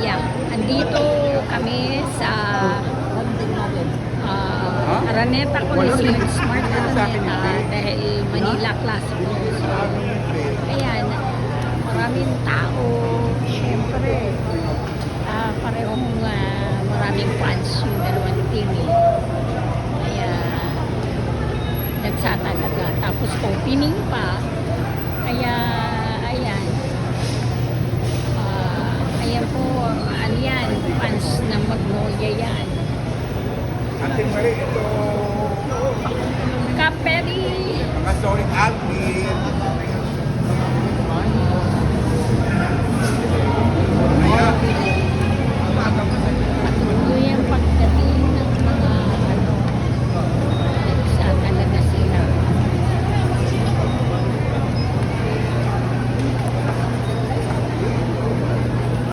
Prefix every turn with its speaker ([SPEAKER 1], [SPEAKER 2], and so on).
[SPEAKER 1] Yeah. Andito kami sa Araneta Coliseum, Smart Araneta, dahil Manila Classic. So, ayan, maraming tao. Siyempre, parehong maraming fans yung dalawang team. Kaya, nagsatalaga. Tapos opening pa. Kaya, ayan. Ayan po, ano yan, fans ng Magnolia yan.
[SPEAKER 2] Ating Marie, ito